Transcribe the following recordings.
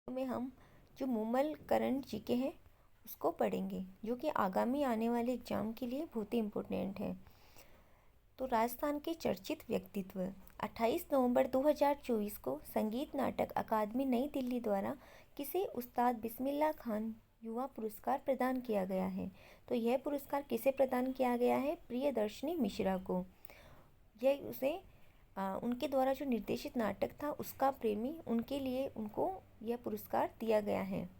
में हम जो मूमल करण जीके हैं उसको पढ़ेंगे, जो कि आगामी आने वाले एग्जाम के लिए बहुत ही इम्पोर्टेंट है। तो राजस्थान के चर्चित व्यक्तित्व। 28 नवंबर 2024 को संगीत नाटक अकादमी नई दिल्ली द्वारा किसे उस्ताद बिस्मिल्लाह खान युवा पुरस्कार प्रदान किया गया है। तो यह पुरस्कार किसे प्रदान किया गया है? प्रियदर्शनी मिश्रा को। यह उसे उनके द्वारा जो निर्देशित नाटक था उसका प्रेमी, उनके लिए उनको यह पुरस्कार दिया गया है।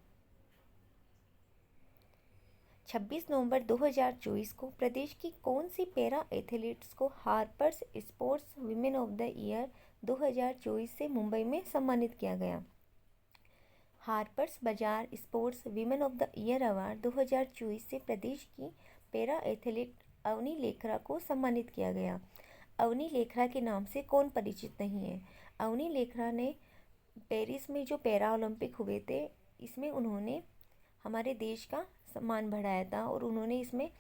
26 नवंबर 2024 को प्रदेश की कौन सी पैरा एथलीट्स को Harper's sports women of the year 2024 से मुंबई में सम्मानित किया गया। हार्पर्स बाजार sports women of the year award 2024 से प्रदेश की पैरा एथलीट अवनी लेखरा को सम्मानित किया गया। अवनी लेखरा के नाम से कौन परिचित नहीं है? अवनी लेखरा ने पेरिस में जो पैरा ओलंपिक हुए थे, इसमें उन्होंने हमारे देश का सम्मान बढ़ाया था और उन्होंने इसमें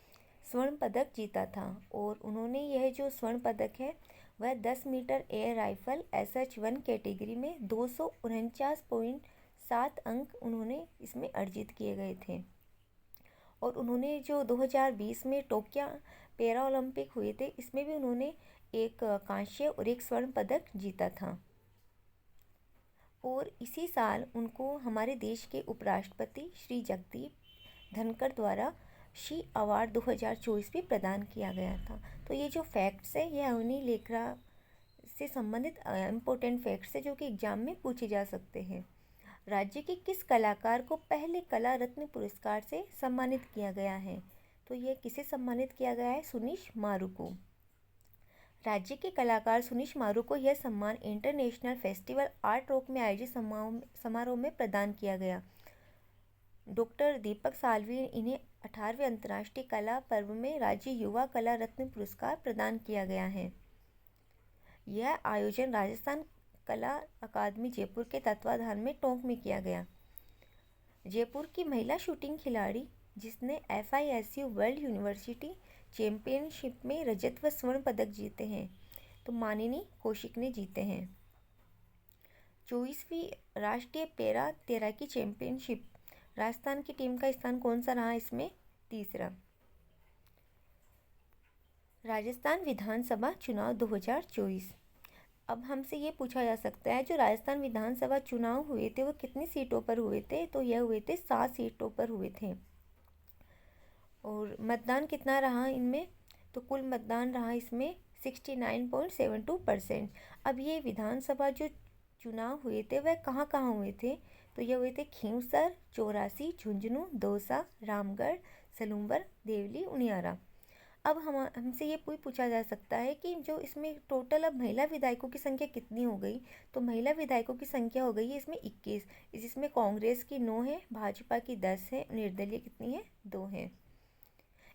स्वर्ण पदक जीता था। और उन्होंने यह जो स्वर्ण पदक है वह 10 metre air rifle SH1 category में 249.7 अंक उन्होंने इसमें अर्जित किए गए थे। और उन्होंने जो 2020 में टोक्यो पैरा ओलंपिक हुए थे, इसमें भी उन्होंने एक कांस्य और एक स्वर्ण पदक जीता था। और इसी साल उनको हमारे देश के उपराष्ट्रपति श्री जगदीप धनखड़ द्वारा शी अवार्ड 2024 भी प्रदान किया गया था। तो ये जो फैक्ट्स है, ये अवनी लेखरा से संबंधित इम्पोर्टेंट फैक्ट्स है जो कि एग्जाम में पूछे जा सकते हैं। राज्य के किस कलाकार को पहले कला रत्न पुरस्कार से सम्मानित किया गया है? तो ये किसे सम्मानित किया गया है? सुनीश मारू को। राज्य के कलाकार सुनीश मारू को यह सम्मान इंटरनेशनल फेस्टिवल आर्ट रॉक में आयोजित समारोह में प्रदान किया गया। डॉक्टर दीपक साल्वी इन्हें 18वें अंतर्राष्ट्रीय कला पर्व में राज्य युवा कला रत्न पुरस्कार प्रदान किया गया है। यह आयोजन राजस्थान कला अकादमी जयपुर के तत्वाधान में टोंक में किया गया। जयपुर की महिला शूटिंग खिलाड़ी जिसने FISU वर्ल्ड यूनिवर्सिटी चैंपियनशिप में रजत व स्वर्ण पदक जीते हैं, तो मानिनी कौशिक ने जीते हैं। 24वीं राष्ट्रीय पैरा तैराकी चैंपियनशिप राजस्थान की टीम का स्थान कौन सा रहा? इसमें तीसरा। राजस्थान विधानसभा चुनाव 2024। अब हमसे ये पूछा जा सकता है, जो राजस्थान विधानसभा चुनाव हुए थे वो कितनी सीटों पर हुए थे? तो यह हुए थे 7 सीटों पर हुए थे। और मतदान कितना रहा इनमें? तो कुल मतदान रहा इसमें 69.72%। अब ये विधानसभा जो चुनाव हुए थे वह कहाँ कहाँ हुए थे? तो ये हुए थे खींवसर, चौरासी, झुंझुनू, दौसा, रामगढ़, सलूंबर, देवली, उनियारा। अब हमसे ये पूछा जा सकता है कि जो इसमें टोटल अब महिला विधायकों की संख्या कितनी हो गई? तो महिला विधायकों की संख्या हो गई है इसमें 21, जिसमें कांग्रेस की 9 है, भाजपा की 10 है, निर्दलीय कितनी है? 2 है।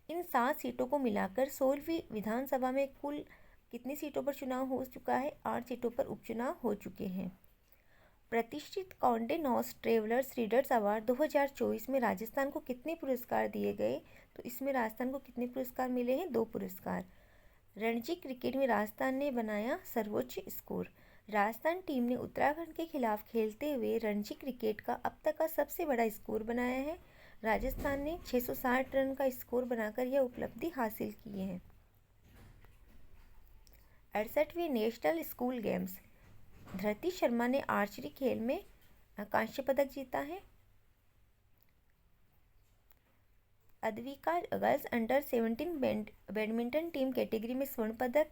इन 7 सीटों को मिलाकर 16वीं विधानसभा में कुल कितनी सीटों पर चुनाव हो चुका है? 8 सीटों पर उपचुनाव हो चुके हैं। प्रतिष्ठित कॉन्डे नॉस्ट ट्रेवलर्स रीडर्स अवार्ड 2024 में राजस्थान को कितने पुरस्कार दिए गए? तो इसमें राजस्थान को कितने पुरस्कार मिले हैं? 2 पुरस्कार। रणजी क्रिकेट में राजस्थान ने बनाया सर्वोच्च स्कोर। राजस्थान टीम ने उत्तराखंड के खिलाफ खेलते हुए रणजी क्रिकेट का अब तक का सबसे बड़ा स्कोर बनाया है। राजस्थान ने 660 रन का स्कोर बनाकर यह उपलब्धि हासिल की है। 68वें नेशनल स्कूल गेम्स। धृति शर्मा ने आर्चरी खेल में कांस्य पदक जीता है। Advika girls under 17 badminton team category में स्वर्ण पदक।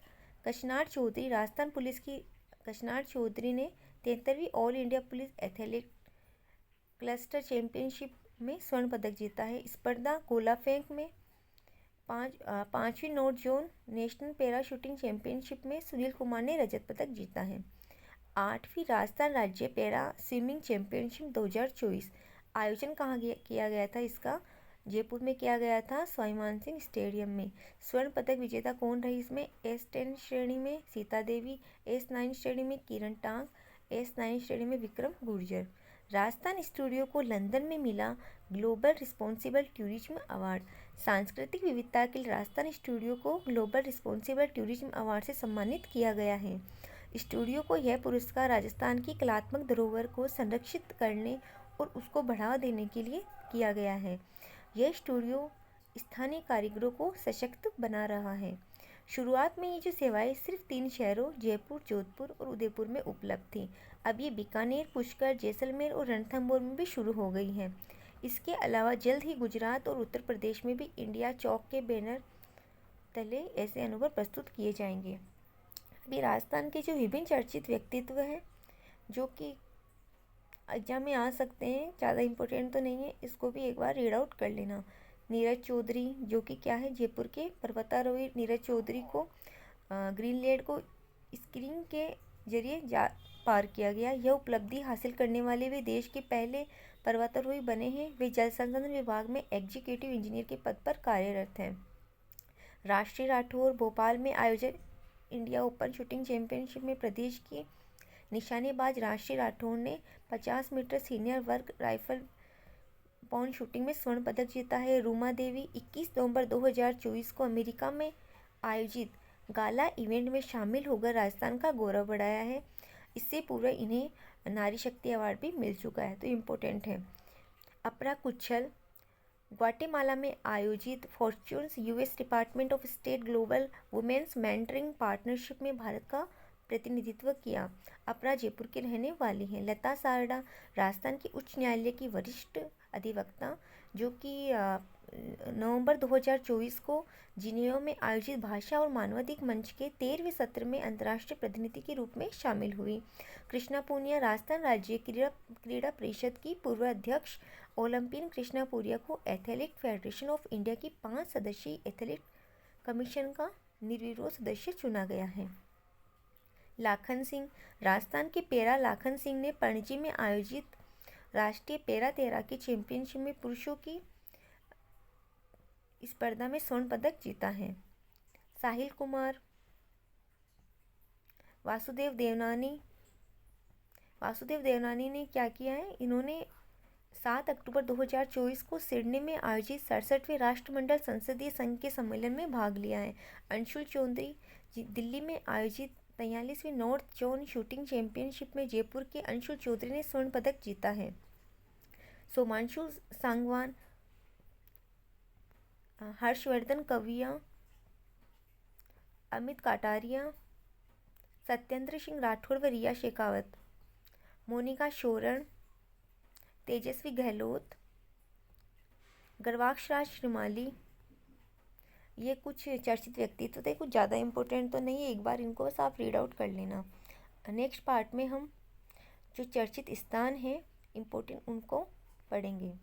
कशनार चौधरी राजस्थान पुलिस की कशनार चौधरी ने 73वीं all India police athletic cluster championship में स्वर्ण पदक जीता है। स्पर्धा गोला फेंक में 5वीं north zone national para shooting championship में सुनील कुमार ने रजत पदक जीता है। 8वीं राजस्थान राज्य पैरा स्विमिंग चैंपियनशिप 2024 आयोजन कहाँ किया गया था? इसका जयपुर में किया गया था, स्वाभिमान सिंह स्टेडियम में। स्वर्ण पदक विजेता कौन रही इसमें? S10 श्रेणी में सीता देवी, S9 श्रेणी में किरण टांग, S9 श्रेणी में विक्रम गुर्जर। राजस्थान स्टूडियो को लंदन में मिला ग्लोबल रिस्पॉन्सिबल टूरिज्म अवार्ड। सांस्कृतिक विविधता के लिए राजस्थान स्टूडियो को ग्लोबल रिस्पॉन्सिबल टूरिज्म अवार्ड से सम्मानित किया गया है। स्टूडियो को यह पुरस्कार राजस्थान की कलात्मक धरोहर को संरक्षित करने और उसको बढ़ावा देने के लिए किया गया है। यह स्टूडियो स्थानीय कारीगरों को सशक्त बना रहा है। शुरुआत में ये जो सेवाएं सिर्फ 3 शहरों जयपुर, जोधपुर और उदयपुर में उपलब्ध थी। अब ये बीकानेर, पुष्कर, जैसलमेर और रणथंभौर में भी शुरू हो गई हैं। इसके अलावा जल्द ही गुजरात और उत्तर प्रदेश में भी इंडिया चौक के बैनर तले ऐसे अनुभव प्रस्तुत किए जाएंगे। अभी राजस्थान के जो विभिन्न चर्चित व्यक्तित्व हैं जो कि एग्जाम में आ सकते हैं, ज़्यादा इम्पोर्टेंट तो नहीं है, इसको भी एक बार रीड आउट कर लेना। नीरज चौधरी जो कि क्या है, जयपुर के पर्वतारोही नीरज चौधरी को ग्रीनलैंड को स्कीइंग के जरिए पार किया गया। यह उपलब्धि हासिल करने वाले वे देश के पहले पर्वतारोही बने हैं। वे जल संसाधन विभाग में एग्जीक्यूटिव इंजीनियर के पद पर कार्यरत हैं। राष्ट्रीय राठौर भोपाल में आयोजित इंडिया ओपन शूटिंग चैंपियनशिप में प्रदेश की निशानेबाज राष्ट्रीय राठौर ने 50 मीटर सीनियर वर्ग राइफल पॉइंट शूटिंग में स्वर्ण पदक जीता है। रूमा देवी 21 नवंबर 2024 को अमेरिका में आयोजित गाला इवेंट में शामिल होकर राजस्थान का गौरव बढ़ाया है। इससे पूर्व इन्हें नारी शक्ति अवार्ड भी मिल चुका है, तो इम्पोर्टेंट है। अपरा कुच्छल ग्वाटेमाला में आयोजित Fortune's US department of state global women's mentoring partnership में भारत का प्रतिनिधित्व किया। अपरा जयपुर की रहने वाली हैं। लता सारडा राजस्थान की उच्च न्यायालय की वरिष्ठ अधिवक्ता जो कि नवंबर 2024 को जिनेवा में आयोजित भाषा और मानवाधिकार मंच के 13वें सत्र में अंतर्राष्ट्रीय प्रतिनिधि के रूप में शामिल हुई। कृष्णा पूनिया राजस्थान राज्य क्रीड़ा परिषद की पूर्व अध्यक्ष। ओलंपियन कृष्णा पूनिया को एथलेटिक फेडरेशन ऑफ इंडिया की 5 सदस्यीय एथलेटिक कमीशन का निर्विरोध सदस्य चुना गया है। लाखन सिंह राजस्थान के पैरा लाखन सिंह ने पणजी में आयोजित राष्ट्रीय पैरा तैराकी चैंपियनशिप में पुरुषों की स्पर्धा में स्वर्ण पदक जीता है। साहिल कुमार वासुदेव देवनानी ने क्या किया है, इन्होंने 7 अक्टूबर 2024 को सिडनी में आयोजित 67वें राष्ट्रमंडल संसदीय संघ के सम्मेलन में भाग लिया है। अंशुल चौधरी दिल्ली में आयोजित 43वीं नॉर्थ जोन शूटिंग चैंपियनशिप में जयपुर के अंशुल चौधरी ने स्वर्ण पदक जीता है। सोमांशु सांगवान हर्षवर्धन कविया अमित काटारिया सत्येंद्र सिंह राठौर व रिया शेखावत मोनिका शोरण तेजस्वी गहलोत गर्वाक्षराज श्रीमाली, ये कुछ चर्चित व्यक्तित्व थे, कुछ ज़्यादा इम्पोर्टेंट तो नहीं है, एक बार इनको बस आप रीड आउट कर लेना। नेक्स्ट पार्ट में हम जो चर्चित स्थान हैं इम्पोर्टेंट उनको पढ़ेंगे।